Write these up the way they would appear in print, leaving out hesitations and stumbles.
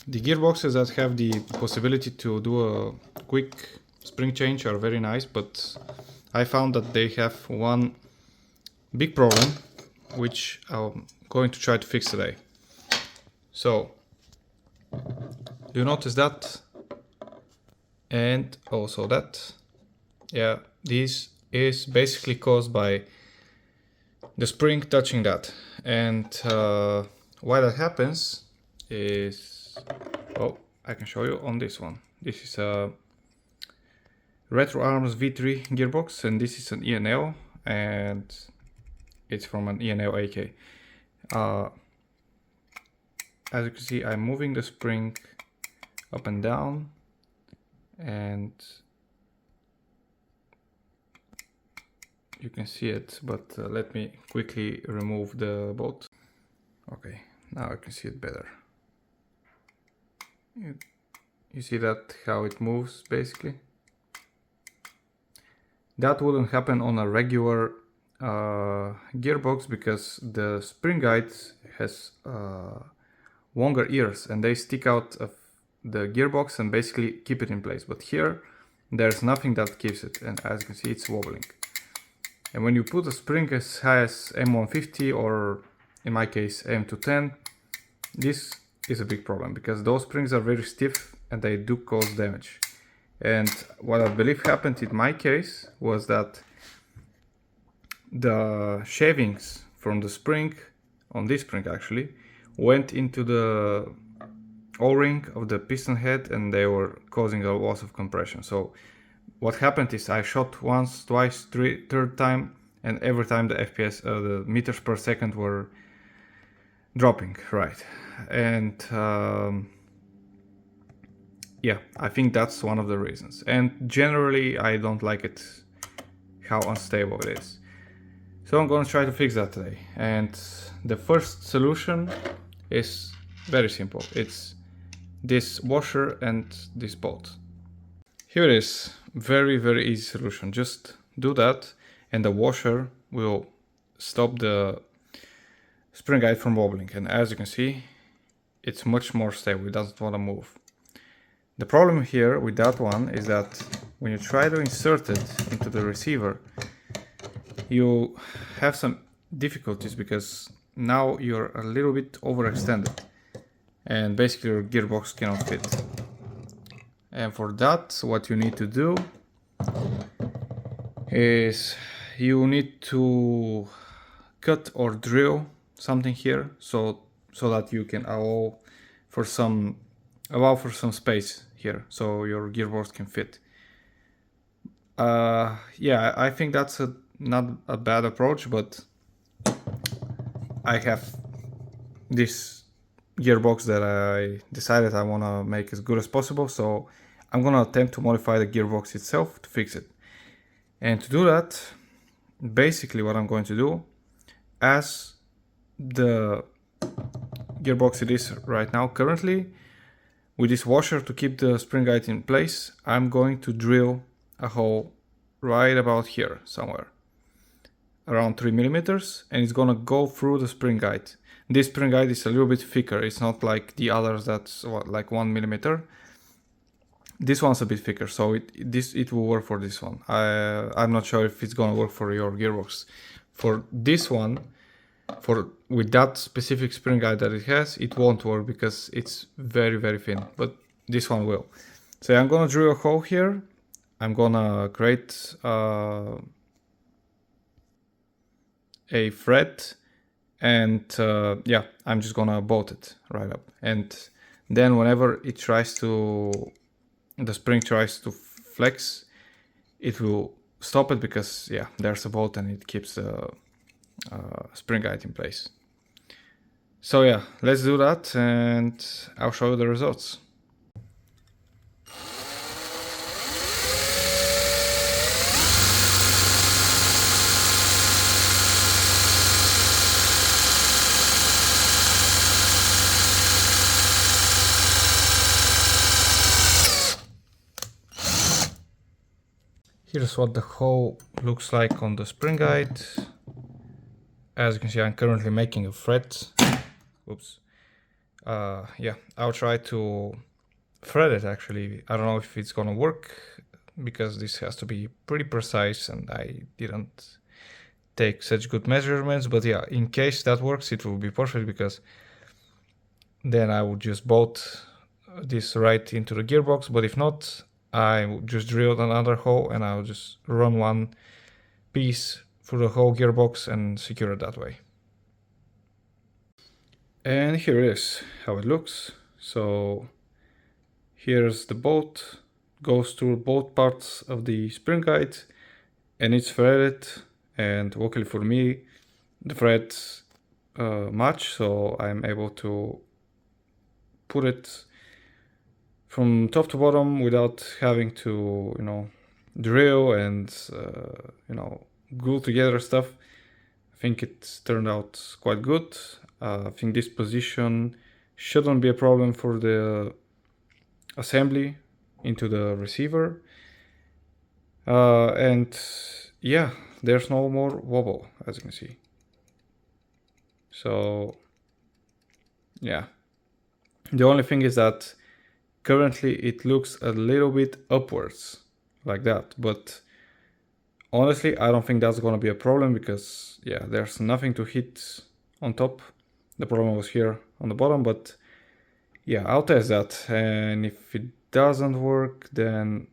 The gearboxes that have the possibility to do a quick spring change are very nice, but I found that they have one big problem, which I'm going to try to fix today. So, you notice that, and also that. Yeah, this is basically caused by the spring touching that. And why that happens is, oh, I can show you on this one. This is a Retro Arms V3 gearbox, and this is an ENL, and it's from an ENL AK. As you can see, I'm moving the spring up and down, and you can see it, but let me quickly remove the bolt. Okay, now I can see it better. You see that, how it moves basically? That wouldn't happen on a regular gearbox because the spring guide has longer ears and they stick out of the gearbox and basically keep it in place. But here there's nothing that keeps it, and as you can see, it's wobbling. And when you put a spring as high as M150 or in my case M210, this is a big problem because those springs are very stiff and they do cause damage. And what I believe happened in my case was that the shavings from the spring, on this spring actually, went into the O-ring of the piston head and they were causing a loss of compression. So what happened is I shot once, twice, third time, and every time the FPS, the meters per second were dropping, right? And yeah, I think that's one of the reasons. And generally, I don't like it, how unstable it is. So I'm gonna try to fix that today. And the first solution is very simple. It's this washer and this bolt. Here it is, very, very easy solution. Just do that and the washer will stop the spring guide from wobbling. And as you can see, it's much more stable, it doesn't want to move. The problem here with that one is that when you try to insert it into the receiver, you have some difficulties because now you're a little bit overextended and basically your gearbox cannot fit. And for that, what you need to do is you need to cut or drill something here so that you can allow for some space here so your gearbox can fit. Yeah, I think that's not a bad approach, but I have this gearbox that I decided I want to make as good as possible, so I'm gonna attempt to modify the gearbox itself to fix it. And to do that, basically what I'm going to do, as the gearbox it is right now currently, with this washer to keep the spring guide in place, I'm going to drill a hole right about here somewhere, around 3 millimeters, and it's gonna go through the spring guide. This spring guide is a little bit thicker, it's not like the others that's like 1 millimeter. This one's a bit thicker, so it will work for this one. I'm not sure if it's gonna work for your gearbox. For this one, with that specific spring guide that it has, it won't work because it's very, very thin, but this one will. So I'm gonna drill a hole here. I'm gonna create a thread, and yeah, I'm just gonna bolt it right up. And then whenever it tries to, the spring tries to flex, it will stop it because yeah, there's a bolt and it keeps the spring guide in place. So yeah, let's do that and I'll show you the results. Here's what the hole looks like on the spring guide. As you can see, I'm currently making a thread. Oops. Yeah, I'll try to thread it actually. I don't know if it's gonna work because this has to be pretty precise and I didn't take such good measurements, but yeah, in case that works it will be perfect because then I would just bolt this right into the gearbox, but if not, I would just drill another hole and I'll just run one piece through the whole gearbox and secure it that way. And here is how it looks. So here's the bolt, goes through both parts of the spring guide and it's threaded, and luckily for me the threads match, so I'm able to put it from top to bottom without having to, drill and, glue together stuff. I think it turned out quite good. I think this position shouldn't be a problem for the assembly into the receiver. And yeah, there's no more wobble, as you can see. So yeah, the only thing is that currently it looks a little bit upwards like that, but honestly I don't think that's gonna be a problem because yeah, there's nothing to hit on top. The problem was here on the bottom, but yeah, I'll test that, and if it doesn't work then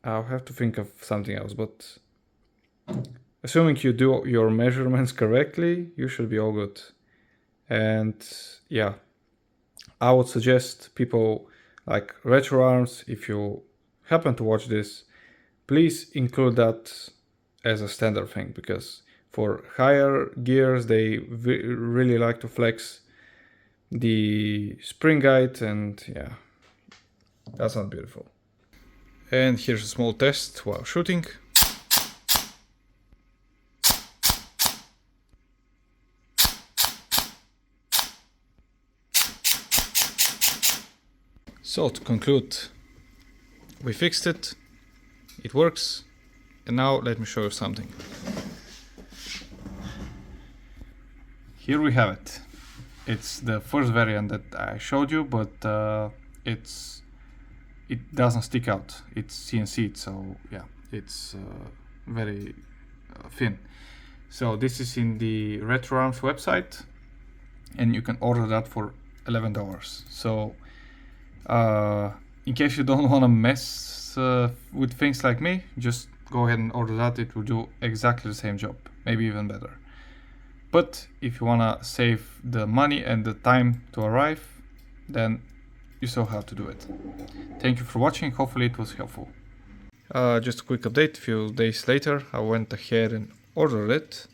I'll have to think of something else, but assuming you do your measurements correctly, you should be all good. And yeah, I would suggest people like Retro Arms, if you happen to watch this, please include that as a standard thing, because for higher gears they really like to flex the spring guide, and yeah, that's not beautiful. And here's a small test while shooting. So to conclude, we fixed it, it works, and now let me show you something. Here we have it. It's the first variant that I showed you, but it doesn't stick out. It's CNC'd, so yeah, it's very thin. So this is in the Retro Arms website, and you can order that for $11. So in case you don't want to mess with things like me, just go ahead and order that. It will do exactly the same job, maybe even better. But if you want to save the money and the time to arrive, then you still have to do it. Thank you for watching. Hopefully it was helpful. Just a quick update. A few days later I went ahead and ordered it.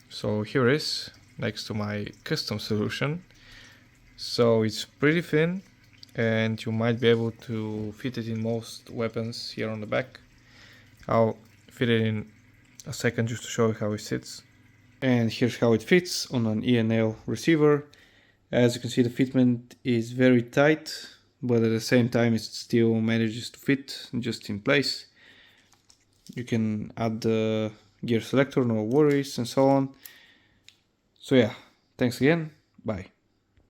So here is next to my custom solution. So it's pretty thin and you might be able to fit it in most weapons here on the back. I'll fit it in a second just to show you how it sits. And here's how it fits on an E&L receiver. As you can see, the fitment is very tight, but at the same time it still manages to fit just in place. You can add the gear selector, no worries, and so on. So yeah, thanks again, bye.